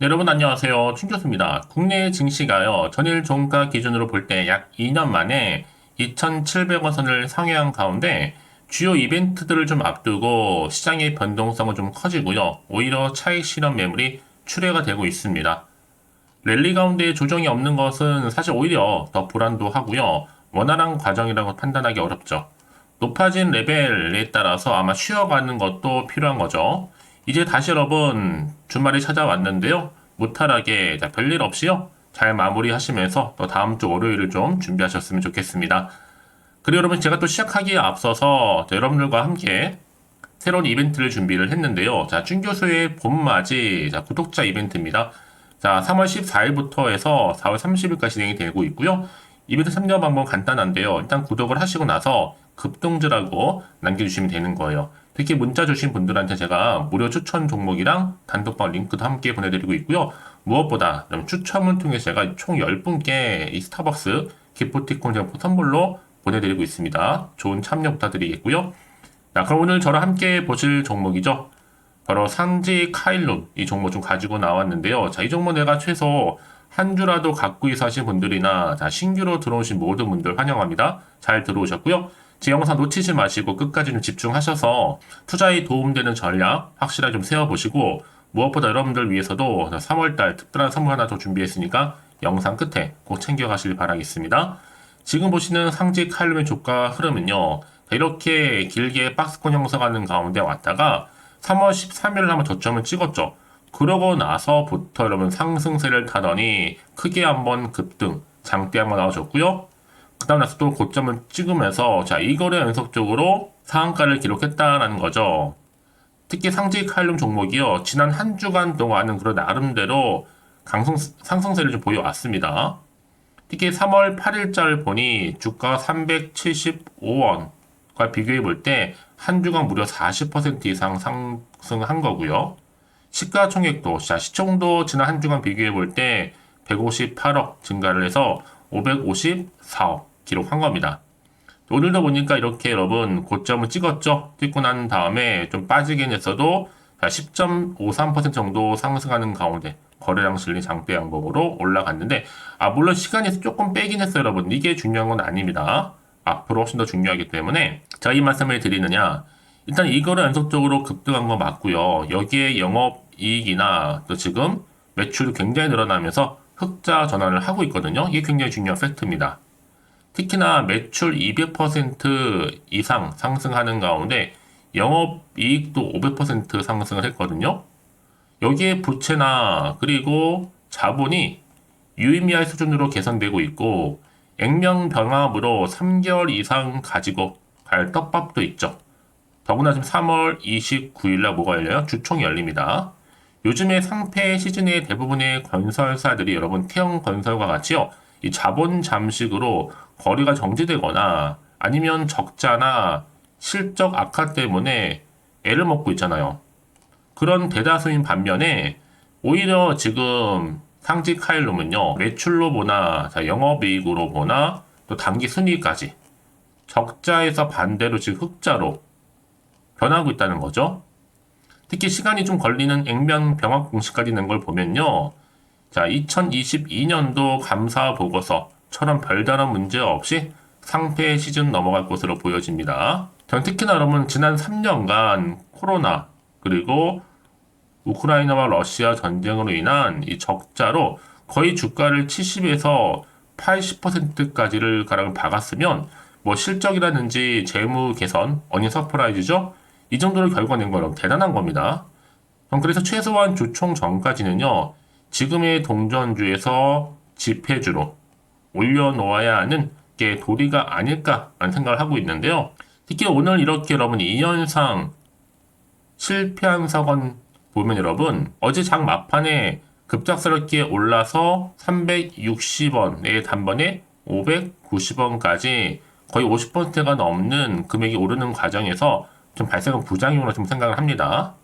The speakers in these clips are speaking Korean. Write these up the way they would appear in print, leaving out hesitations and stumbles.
네, 여러분 안녕하세요. 춘교수입니다. 국내 증시가요, 전일 종가 기준으로 볼 때 약 2년 만에 2,700원 선을 상회한 가운데 주요 이벤트들을 좀 앞두고 시장의 변동성은 좀 커지고요. 오히려 차익 실현 매물이 출회가 되고 있습니다. 랠리 가운데 조정이 없는 것은 사실 오히려 더 불안도 하고요. 원활한 과정이라고 판단하기 어렵죠. 높아진 레벨에 따라서 아마 쉬어가는 것도 필요한 거죠. 이제 다시 여러분 주말이 찾아왔는데요. 무탈하게 별일 없이요. 잘 마무리하시면서 또 다음 주 월요일을 좀 준비하셨으면 좋겠습니다. 그리고 여러분 제가 또 시작하기에 앞서서 여러분들과 함께 새로운 이벤트를 준비를 했는데요. 자, 춘교수의 봄맞이 구독자 이벤트입니다. 자, 3월 14일부터 해서 4월 30일까지 진행이 되고 있고요. 이벤트 참여 방법 간단한데요. 일단 구독을 하시고 나서 급등주라고 남겨주시면 되는 거예요. 특히 문자 주신 분들한테 제가 무료 추천 종목이랑 단톡방 링크도 함께 보내드리고 있고요. 무엇보다 추첨을 통해서 제가 총 10분께 이 스타벅스 기프티콘 제가 선물로 보내드리고 있습니다. 좋은 참여 부탁드리겠고요. 자, 그럼 오늘 저랑 함께 보실 종목이죠. 바로 상지 카일론 이 종목 좀 가지고 나왔는데요. 자, 이 종목 내가 최소 한 주라도 갖고 있어 하신 분들이나 자, 신규로 들어오신 모든 분들 환영합니다. 잘 들어오셨고요. 제 영상 놓치지 마시고 끝까지 좀 집중하셔서 투자에 도움되는 전략 확실하게 좀 세워보시고 무엇보다 여러분들 위해서도 3월달 특별한 선물 하나 더 준비했으니까 영상 끝에 꼭 챙겨가시길 바라겠습니다. 지금 보시는 상지 카일론의 주가 흐름은요. 이렇게 길게 박스권 형성하는 가운데 왔다가 3월 13일 한번 저점을 찍었죠. 그러고 나서부터 여러분 상승세를 타더니 크게 한번 급등, 장대 한번 나와줬고요. 그 다음 나서 또 고점을 찍으면서 자, 이거를 연속적으로 상한가를 기록했다라는 거죠. 특히 상지 카일륨 종목이요. 지난 한 주간 동안은 그런 나름대로 상승세를 좀 보여왔습니다. 특히 3월 8일자를 보니 주가 375원과 비교해 볼 때 한 주간 무려 40% 이상 상승한 거고요. 시가총액도, 자, 시총도 지난 한 주간 비교해 볼 때 158억 증가를 해서 554억 기록한 겁니다. 오늘도 보니까 이렇게 여러분 고점을 찍었죠? 찍고 난 다음에 좀 빠지긴 했어도 10.53% 정도 상승하는 가운데 거래량 실리 장대 양봉으로 올라갔는데 물론 시간이 조금 빼긴 했어요 여러분. 이게 중요한 건 아닙니다. 앞으로 훨씬 더 중요하기 때문에 제가 이 말씀을 드리느냐 일단 이거를 연속적으로 급등한 거 맞고요. 여기에 영업이익이나 또 지금 매출이 굉장히 늘어나면서 흑자 전환을 하고 있거든요. 이게 굉장히 중요한 팩트입니다. 특히나 매출 200% 이상 상승하는 가운데 영업이익도 500% 상승을 했거든요. 여기에 부채나 그리고 자본이 유의미할 수준으로 개선되고 있고 액면 병합으로 3개월 이상 가지고 갈 떡밥도 있죠. 더구나 지금 3월 29일날 뭐가 열려요? 주총이 열립니다. 요즘에 상패 시즌의 대부분의 건설사들이 여러분 태형건설과 같이요. 이 자본 잠식으로 거래가 정지되거나 아니면 적자나 실적 악화 때문에 애를 먹고 있잖아요. 그런 대다수인 반면에 오히려 지금 상지 카일룸은요. 매출로 보나 영업이익으로 보나 또 단기 순이익까지 적자에서 반대로 지금 흑자로 변하고 있다는 거죠. 특히 시간이 좀 걸리는 액면 병합 공시까지 낸 걸 보면요. 자, 2022년도 감사 보고서처럼 별다른 문제 없이 상패 시즌 넘어갈 것으로 보여집니다. 전 특히나 여러분 지난 3년간 코로나 그리고 우크라이나와 러시아 전쟁으로 인한 이 적자로 거의 주가를 70에서 80%까지를 가량 박았으면 뭐 실적이라든지 재무 개선, 어닝 서프라이즈죠? 이 정도를 결과낸 거는 대단한 겁니다. 그래서 최소한 주총 전까지는요, 지금의 동전주에서 지폐주로 올려놓아야 하는 게 도리가 아닐까라는 생각을 하고 있는데요. 특히 오늘 이렇게 여러분 2년상 실패한 사건 보면 여러분 어제 장 막판에 급작스럽게 올라서 360원의 단번에 590원까지 거의 50%가 넘는 금액이 오르는 과정에서 좀 발생한 부작용으로 좀 생각을 합니다.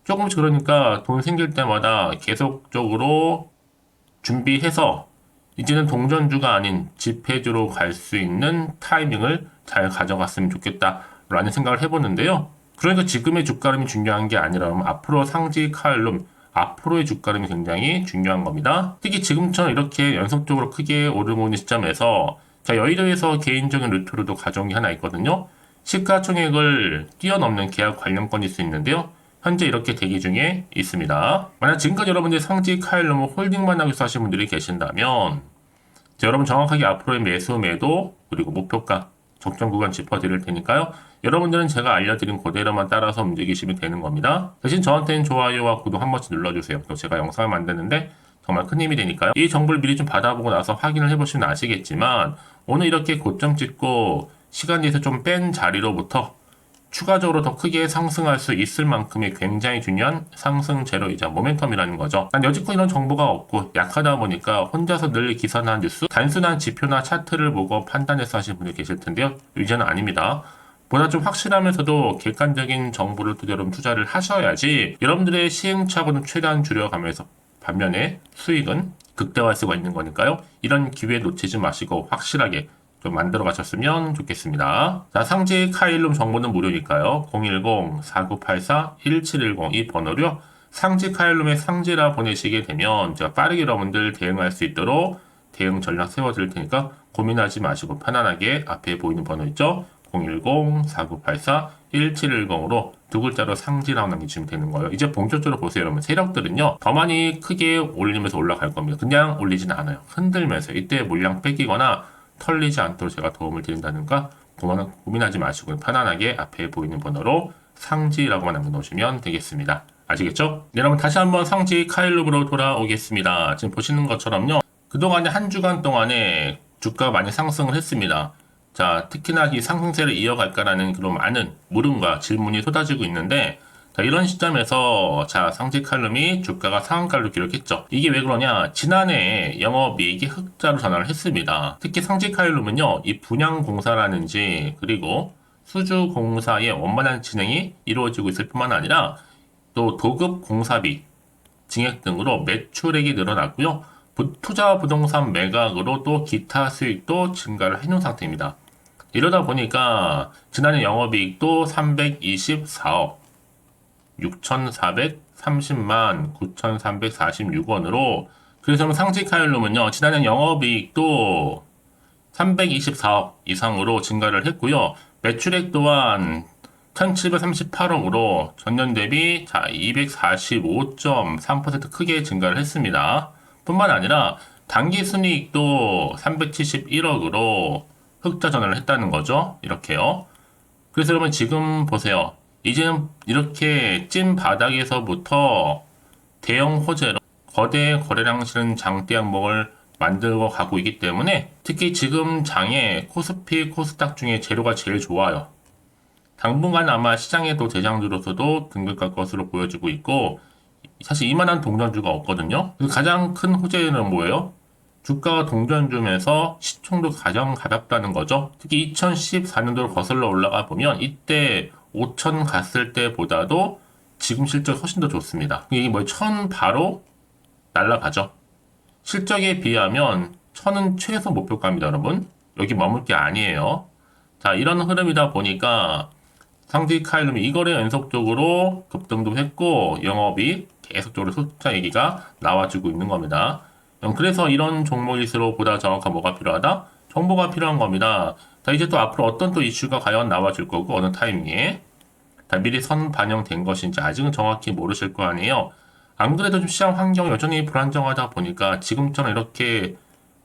조금씩 그러니까 돈 생길 때마다 계속적으로 준비해서 이제는 동전주가 아닌 지폐주로 갈 수 있는 타이밍을 잘 가져갔으면 좋겠다라는 생각을 해보는데요. 그러니까 지금의 주가름이 중요한 게 아니라 앞으로 상지 카일룸 앞으로의 주가름이 굉장히 중요한 겁니다. 특히 지금처럼 이렇게 연속적으로 크게 오르고 있는 시점에서 자, 여의도에서 개인적인 루트로도 가져온 게 하나 있거든요. 시가총액을 뛰어넘는 계약 관련건일 수 있는데요. 현재 이렇게 대기 중에 있습니다. 만약 지금까지 여러분들이 상지 카일로무 홀딩만 하고 있어 하신 분들이 계신다면 자, 여러분 정확하게 앞으로의 매수 매도 그리고 목표가 적정 구간 짚어드릴 테니까요. 여러분들은 제가 알려드린 그대로만 따라서 움직이시면 되는 겁니다. 대신 저한테는 좋아요와 구독 한 번씩 눌러주세요. 또 제가 영상을 만드는데 정말 큰 힘이 되니까요. 이 정보를 미리 좀 받아보고 나서 확인을 해보시면 아시겠지만 오늘 이렇게 고점 찍고 시간 뒤에서 좀 뺀 자리로부터 추가적으로 더 크게 상승할 수 있을 만큼의 굉장히 중요한 상승 재료이자 모멘텀이라는 거죠. 난 여지껏 이런 정보가 없고 약하다 보니까 혼자서 늘 기사나 뉴스, 단순한 지표나 차트를 보고 판단해서 하시는 분들 계실 텐데요. 이제는 아닙니다. 보다 좀 확실하면서도 객관적인 정보를 여러분 투자를 하셔야지 여러분들의 시행착오는 최대한 줄여가면서 반면에 수익은 극대화할 수가 있는 거니까요. 이런 기회 놓치지 마시고 확실하게 좀 만들어 가셨으면 좋겠습니다. 자, 상지 카일룸 정보는 무료니까요. 010-4984-1710 이 번호로요. 상지 카일룸에 상지라 보내시게 되면 제가 빠르게 여러분들 대응할 수 있도록 대응 전략 세워드릴 테니까 고민하지 마시고 편안하게 앞에 보이는 번호 있죠? 010-4984-1710으로 두 글자로 상지라고 남기시면 되는 거예요. 이제 본격적으로 보세요, 여러분. 세력들은요, 더 많이 크게 올리면서 올라갈 겁니다. 그냥 올리진 않아요. 흔들면서 이때 물량 뺏기거나 털리지 않도록 제가 도움을 드린다는가 고민하지 마시고 편안하게 앞에 보이는 번호로 상지라고만 남겨놓으시면 되겠습니다. 아시겠죠? 네, 여러분 다시 한번 상지 카일룸으로 돌아오겠습니다. 지금 보시는 것처럼요. 그동안에 한 주간 동안에 주가가 많이 상승을 했습니다. 자, 특히나 이 상승세를 이어갈까라는 그런 많은 물음과 질문이 쏟아지고 있는데 자, 이런 시점에서 자, 상지 칼럼이 주가가 상한가로 기록했죠. 이게 왜 그러냐? 지난해 영업이익이 흑자로 전환을 했습니다. 특히 상지 칼럼은요, 이 분양공사라든지 그리고 수주공사의 원만한 진행이 이루어지고 있을 뿐만 아니라 또 도급 공사비, 증액 등으로 매출액이 늘어났고요. 투자 부동산 매각으로 또 기타 수익도 증가를 해놓은 상태입니다. 이러다 보니까 지난해 영업이익도 324억 6,430만 9,346원으로 그래서 상지 카일룸은요 지난해 영업이익도 324억 이상으로 증가를 했고요. 매출액 또한 1,738억으로 전년 대비 245.3% 크게 증가를 했습니다. 뿐만 아니라 당기 순이익도 371억으로 흑자 전환을 했다는 거죠. 이렇게요. 그래서 여러분 지금 보세요. 이제는 이렇게 찐 바닥에서부터 대형 호재로 거대 거래량 실은 장대 항목을 만들고 가고 있기 때문에 특히 지금 장에 코스피, 코스닥 중에 재료가 제일 좋아요. 당분간 아마 시장에도 대장주로서도 등극할 것으로 보여지고 있고 사실 이만한 동전주가 없거든요. 가장 큰 호재는 뭐예요? 주가가 동전주면서 시총도 가장 가볍다는 거죠. 특히 2014년도로 거슬러 올라가 보면 이때 5천 갔을 때보다도 지금 실적 훨씬 더 좋습니다. 이게 뭐 1000 바로 날라가죠. 실적에 비하면 1000은 최소 목표가입니다, 여러분. 여기 머물 게 아니에요. 자, 이런 흐름이다 보니까 상지 카일룸이 이거래 연속적으로 급등도 했고 영업이 계속적으로 흑자 얘기가 나와주고 있는 겁니다. 그래서 이런 종목일수록 보다 정확한 뭐가 필요하다? 정보가 필요한 겁니다. 자, 이제 또 앞으로 어떤 또 이슈가 과연 나와줄 거고 어느 타이밍에 자, 미리 선 반영된 것인지 아직은 정확히 모르실 거 아니에요. 안 그래도 좀 시장 환경이 여전히 불안정하다 보니까 지금처럼 이렇게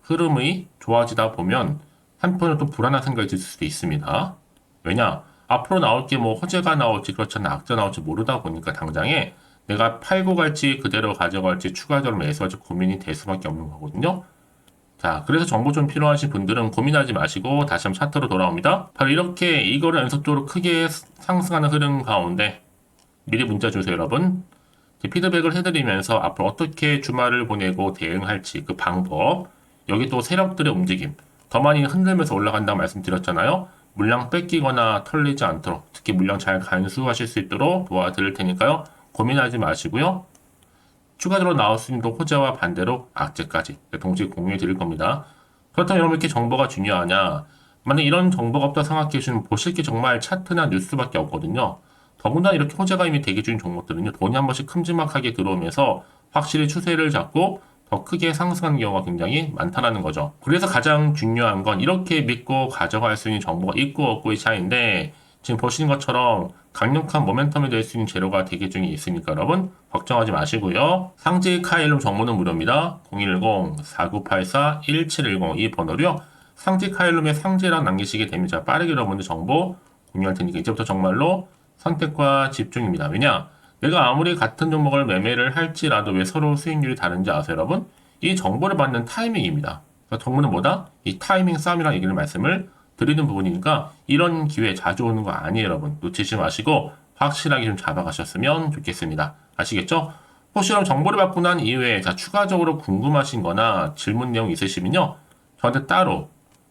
흐름이 좋아지다 보면 한편으로 또 불안한 생각이 들 수도 있습니다. 왜냐? 앞으로 나올 게 뭐 호재가 나올지 그렇잖아 악재 나올지 모르다 보니까 당장에 내가 팔고 갈지 그대로 가져갈지 추가적으로 매수할지 고민이 될 수밖에 없는 거거든요. 자, 그래서 정보 좀 필요하신 분들은 고민하지 마시고 다시 한번 차트로 돌아옵니다. 바로 이렇게 이거를 연속적으로 크게 상승하는 흐름 가운데 미리 문자 주세요, 여러분. 피드백을 해드리면서 앞으로 어떻게 주말을 보내고 대응할지 그 방법, 여기 또 세력들의 움직임, 더 많이 흔들면서 올라간다고 말씀드렸잖아요. 물량 뺏기거나 털리지 않도록 특히 물량 잘 간수하실 수 있도록 도와드릴 테니까요. 고민하지 마시고요. 추가적으로 나올 수 있는 호재와 반대로 악재까지 동시에 공유해 드릴 겁니다. 그렇다면 여러분 이렇게 정보가 중요하냐? 만약 이런 정보가 없다 생각해 주시면 보실 게 정말 차트나 뉴스밖에 없거든요. 더군다나 이렇게 호재가 이미 대기 중인 종목들은요, 돈이 한 번씩 큼지막하게 들어오면서 확실히 추세를 잡고 더 크게 상승하는 경우가 굉장히 많다는 거죠. 그래서 가장 중요한 건 이렇게 믿고 가져갈 수 있는 정보가 있고 없고의 차이인데, 지금 보시는 것처럼 강력한 모멘텀이 될 수 있는 재료가 대기 중에 있으니까 여러분 걱정하지 마시고요. 상지 카일룸 정보는 무료입니다. 010-4984-1710 이 번호로요. 상지 카일룸에 상지랑 남기시게 되면 제가 빠르게 여러분들 정보 공유할 테니까 이제부터 정말로 선택과 집중입니다. 왜냐? 내가 아무리 같은 종목을 매매를 할지라도 왜 서로 수익률이 다른지 아세요, 여러분? 이 정보를 받는 타이밍입니다. 그러니까 정보는 뭐다? 이 타이밍 싸움이라는 얘기를 말씀을 드리는 부분이니까 이런 기회 자주 오는 거 아니에요, 여러분. 놓치지 마시고 확실하게 좀 잡아가셨으면 좋겠습니다. 아시겠죠? 혹시 그럼 정보를 받고 난 이후에 추가적으로 궁금하신 거나 질문 내용 있으시면요. 저한테 따로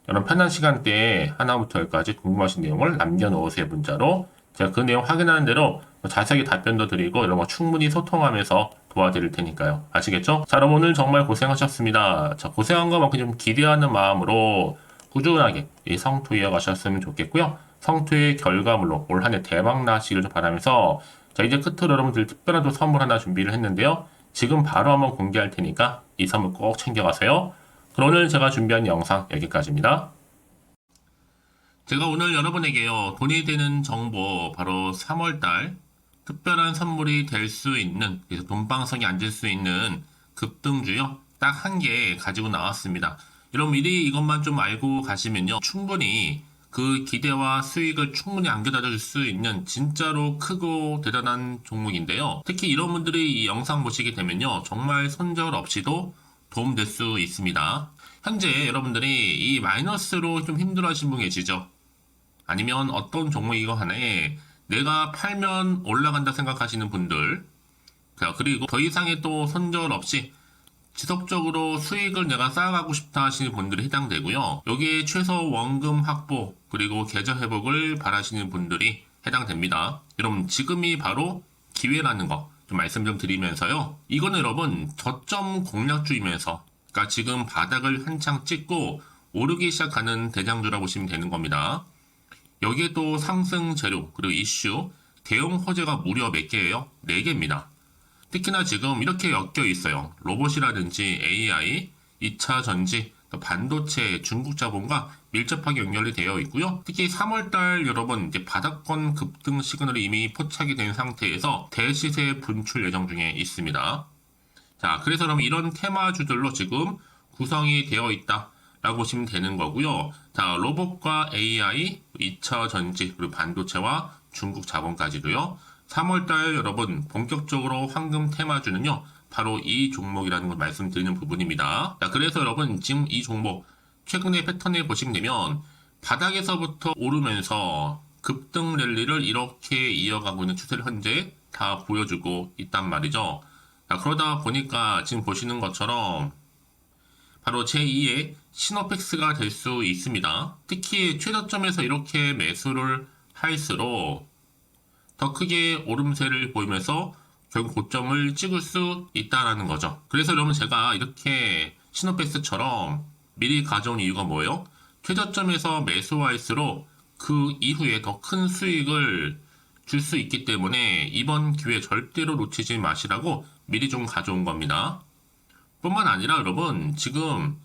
여러분 편한 시간대에 하나부터 열까지 궁금하신 내용을 남겨놓으세요, 문자로. 제가 그 내용 확인하는 대로 자세하게 답변도 드리고 여러분 충분히 소통하면서 도와드릴 테니까요. 아시겠죠? 자, 여러분 오늘 정말 고생하셨습니다. 자, 고생한 것만큼 좀 기대하는 마음으로 꾸준하게 이 성투 이어가셨으면 좋겠고요. 성투의 결과물로 올 한 해 대박 나시기를 바라면서 자, 이제 끝으로 여러분들 특별한 또 선물 하나 준비를 했는데요. 지금 바로 한번 공개할 테니까 이 선물 꼭 챙겨가세요. 그럼 오늘 제가 준비한 영상 여기까지입니다. 제가 오늘 여러분에게요, 돈이 되는 정보, 바로 3월달 특별한 선물이 될 수 있는, 그래서 돈방석에 앉을 수 있는 급등주요, 딱 한 개 가지고 나왔습니다. 여러분 미리 이것만 좀 알고 가시면요, 충분히 그 기대와 수익을 충분히 안겨다 줄 수 있는 진짜로 크고 대단한 종목인데요. 특히 이런 분들이 이 영상 보시게 되면요, 정말 손절 없이도 도움될 수 있습니다. 현재 여러분들이 이 마이너스로 좀 힘들어하시는 분 계시죠? 아니면 어떤 종목이고 하나에 내가 팔면 올라간다 생각하시는 분들, 자, 그리고 더 이상의 또 손절 없이 지속적으로 수익을 내가 쌓아가고 싶다 하시는 분들이 해당되고요. 여기에 최소 원금 확보 그리고 계좌 회복을 바라시는 분들이 해당됩니다. 여러분 지금이 바로 기회라는 거 좀 말씀 좀 드리면서요. 이거는 여러분 저점 공략주이면서, 그러니까 지금 바닥을 한창 찍고 오르기 시작하는 대장주라고 보시면 되는 겁니다. 여기에 또 상승 재료 그리고 이슈 대형 호재가 무려 몇 개예요? 4개입니다. 특히나 지금 이렇게 엮여 있어요. 로봇이라든지 AI, 2차 전지, 반도체, 중국 자본과 밀접하게 연결이 되어 있고요. 특히 3월달 여러분 이제 바닥권 급등 시그널이 이미 포착이 된 상태에서 대시세 분출 예정 중에 있습니다. 자, 그래서 그럼 이런 테마주들로 지금 구성이 되어 있다 라고 보시면 되는 거고요. 자, 로봇과 AI, 2차 전지, 그리고 반도체와 중국 자본까지도요. 3월달 여러분 본격적으로 황금 테마주는요, 바로 이 종목이라는 걸 말씀드리는 부분입니다. 자, 그래서 여러분 지금 이 종목 최근의 패턴을 보시면 되면 바닥에서부터 오르면서 급등 랠리를 이렇게 이어가고 있는 추세를 현재 다 보여주고 있단 말이죠. 자, 그러다 보니까 지금 보시는 것처럼 바로 제2의 시노펙스가 될 수 있습니다. 특히 최저점에서 이렇게 매수를 할수록 더 크게 오름세를 보이면서 결국 고점을 찍을 수 있다는 거죠. 그래서 여러분 제가 이렇게 시노펙스처럼 미리 가져온 이유가 뭐예요? 최저점에서 매수할수록 그 이후에 더 큰 수익을 줄 수 있기 때문에 이번 기회 절대로 놓치지 마시라고 미리 좀 가져온 겁니다. 뿐만 아니라 여러분 지금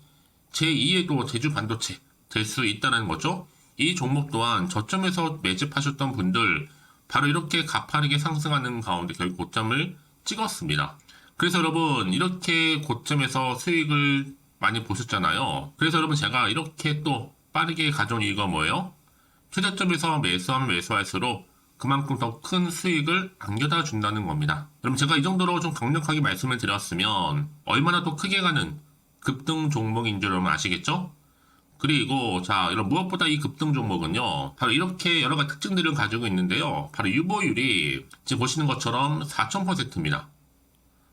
제2의 또 제주 반도체 될 수 있다는 거죠. 이 종목 또한 저점에서 매집하셨던 분들 바로 이렇게 가파르게 상승하는 가운데 결국 고점을 찍었습니다. 그래서 여러분 이렇게 고점에서 수익을 많이 보셨잖아요. 그래서 여러분 제가 이렇게 또 빠르게 가져온 이유가 뭐예요? 최저점에서 매수하면 매수할수록 그만큼 더 큰 수익을 안겨다 준다는 겁니다. 그럼 제가 이 정도로 좀 강력하게 말씀을 드렸으면 얼마나 더 크게 가는 급등 종목인 줄 여러분 아시겠죠? 그리고 자, 여러분 무엇보다 이 급등 종목은요, 바로 이렇게 여러 가지 특징들을 가지고 있는데요. 바로 유보율이 지금 보시는 것처럼 4000%입니다.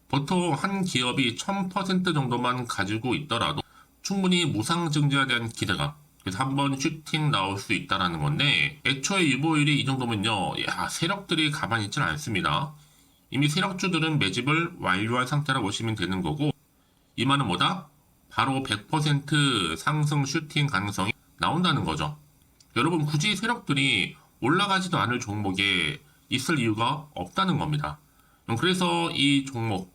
보통 한 기업이 1000% 정도만 가지고 있더라도 충분히 무상증자에 대한 기대감, 그래서 한번 슈팅 나올 수 있다라는 건데, 애초에 유보율이 이 정도면요, 야, 세력들이 가만히 있지는 않습니다. 이미 세력주들은 매집을 완료한 상태라고 보시면 되는 거고, 이 말은 뭐다? 바로 100% 상승 슈팅 가능성이 나온다는 거죠. 여러분 굳이 세력들이 올라가지도 않을 종목에 있을 이유가 없다는 겁니다. 그래서 이 종목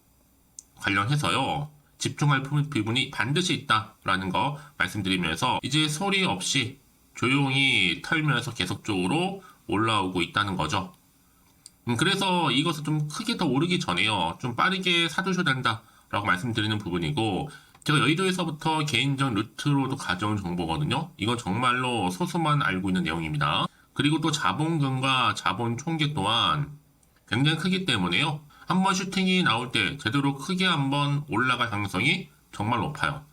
관련해서요, 집중할 부분이 반드시 있다라는 거 말씀드리면서 이제 소리 없이 조용히 털면서 계속적으로 올라오고 있다는 거죠. 그래서 이것을 좀 크게 더 오르기 전에요, 좀 빠르게 사두셔야 된다라고 말씀드리는 부분이고, 제가 여의도에서부터 개인적 루트로도 가져온 정보거든요. 이건 정말로 소수만 알고 있는 내용입니다. 그리고 또 자본금과 자본 총계 또한 굉장히 크기 때문에요, 한번 슈팅이 나올 때 제대로 크게 한번 올라갈 가능성이 정말 높아요.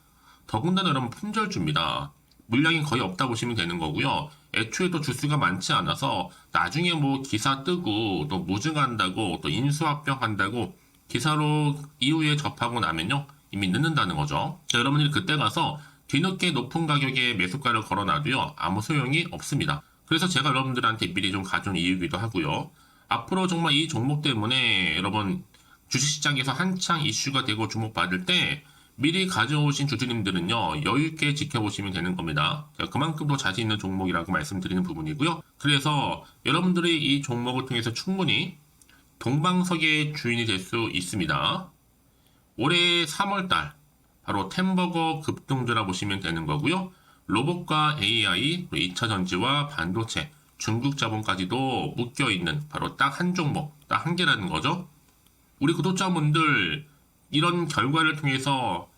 더군다나 여러분 품절주입니다. 물량이 거의 없다 보시면 되는 거고요. 애초에 또 주수가 많지 않아서 나중에 뭐 기사 뜨고 또 무증한다고 또 인수합병한다고 기사로 이후에 접하고 나면요, 이미 늦는다는 거죠. 자, 여러분들이 그때 가서 뒤늦게 높은 가격에 매수가를 걸어놔도요, 아무 소용이 없습니다. 그래서 제가 여러분들한테 미리 좀 가져온 이유기도 하고요. 앞으로 정말 이 종목 때문에 여러분 주식시장에서 한창 이슈가 되고 주목받을 때 미리 가져오신 주주님들은요, 여유있게 지켜보시면 되는 겁니다. 제가 그만큼 더 자신 있는 종목이라고 말씀드리는 부분이고요. 그래서 여러분들이 이 종목을 통해서 충분히 동방석의 주인이 될 수 있습니다. 올해 3월달 바로 템버거 급등주라 보시면 되는 거고요. 로봇과 AI, 2차 전지와 반도체, 중국 자본까지도 묶여있는 바로 딱 한 종목, 딱 한 개라는 거죠. 우리 구독자분들 이런 결과를 통해서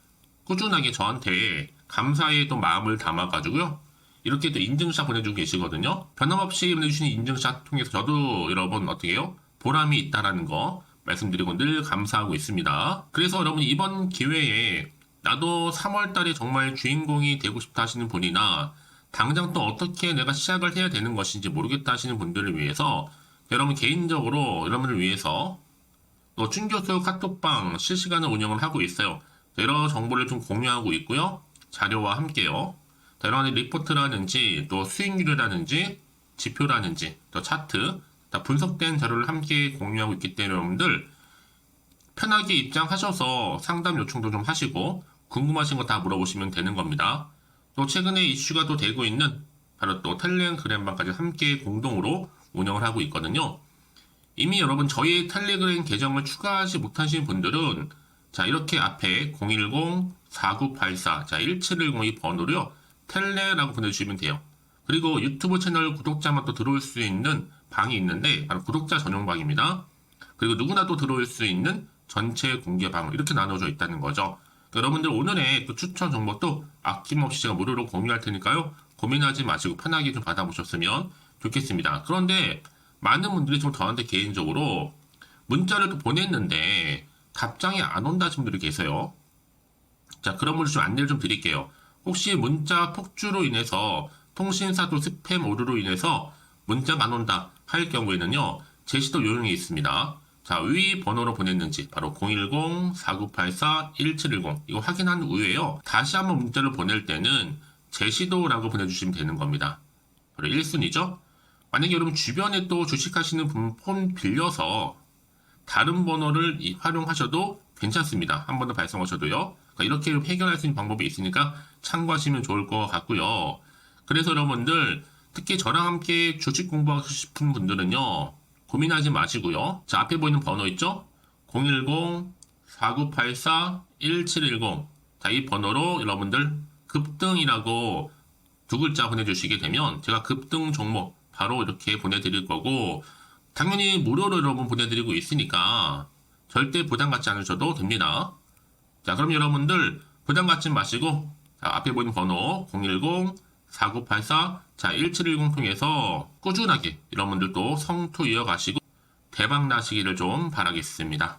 꾸준하게 저한테 감사의 또 마음을 담아가지고요, 이렇게 또 인증샷 보내주고 계시거든요. 변함없이 보내주시는 인증샷 통해서 저도 여러분 어떻게 해요? 보람이 있다라는 거 말씀드리고 늘 감사하고 있습니다. 그래서 여러분 이번 기회에 나도 3월달에 정말 주인공이 되고 싶다 하시는 분이나 당장 또 어떻게 내가 시작을 해야 되는 것인지 모르겠다 하시는 분들을 위해서 여러분 개인적으로 여러분을 위해서 또 춘교수 카톡방 실시간으로 운영을 하고 있어요. 여러 정보를 좀 공유하고 있고요. 자료와 함께요. 여러 가지 리포트라든지 또 수익률이라든지 지표라든지 또 차트 다 분석된 자료를 함께 공유하고 있기 때문에 여러분들 편하게 입장하셔서 상담 요청도 좀 하시고 궁금하신 거 다 물어보시면 되는 겁니다. 또 최근에 이슈가 또 되고 있는 바로 또 텔레그램방까지 함께 공동으로 운영을 하고 있거든요. 이미 여러분 저희 텔레그램 계정을 추가하지 못하신 분들은 자, 이렇게 앞에 010-4984-1710 이 번호로요, 텔레라고 보내주시면 돼요. 그리고 유튜브 채널 구독자만 또 들어올 수 있는 방이 있는데 바로 구독자 전용 방입니다. 그리고 누구나 또 들어올 수 있는 전체 공개 방, 이렇게 나눠져 있다는 거죠. 여러분들 오늘의 그 추천 정보도 아낌없이 제가 무료로 공유할 테니까요, 고민하지 마시고 편하게 좀 받아보셨으면 좋겠습니다. 그런데 많은 분들이 좀 저한테 개인적으로 문자를 또 보냈는데 답장이 안 온다 하시는 분들이 계세요. 자, 그런 분들 좀 안내를 좀 드릴게요. 혹시 문자 폭주로 인해서 통신사도 스팸 오류로 인해서 문자가 안 온다 할 경우에는요, 제시도 요령이 있습니다. 자, 위 번호로 보냈는지 바로 010-4984-1710 이거 확인한 후에요, 다시 한번 문자를 보낼 때는 제시도라고 보내주시면 되는 겁니다. 바로 1순위죠. 만약에 여러분 주변에 또 주식하시는 분 폰 빌려서 다른 번호를 활용하셔도 괜찮습니다. 한 번 더 발송하셔도요. 그러니까 이렇게 해결할 수 있는 방법이 있으니까 참고하시면 좋을 것 같고요. 그래서 여러분들 특히 저랑 함께 주식 공부하고 싶은 분들은요, 고민하지 마시고요. 자, 앞에 보이는 번호 있죠? 010-4984-1710 자, 이 번호로 여러분들 급등이라고 두 글자 보내주시게 되면 제가 급등 종목 바로 이렇게 보내드릴 거고, 당연히 무료로 여러분 보내드리고 있으니까 절대 부담 갖지 않으셔도 됩니다. 자, 그럼 여러분들 부담 갖지 마시고, 자, 앞에 보이는 번호 010-4984-1710 통해서 꾸준하게 여러분들도 성투 이어가시고 대박 나시기를 좀 바라겠습니다.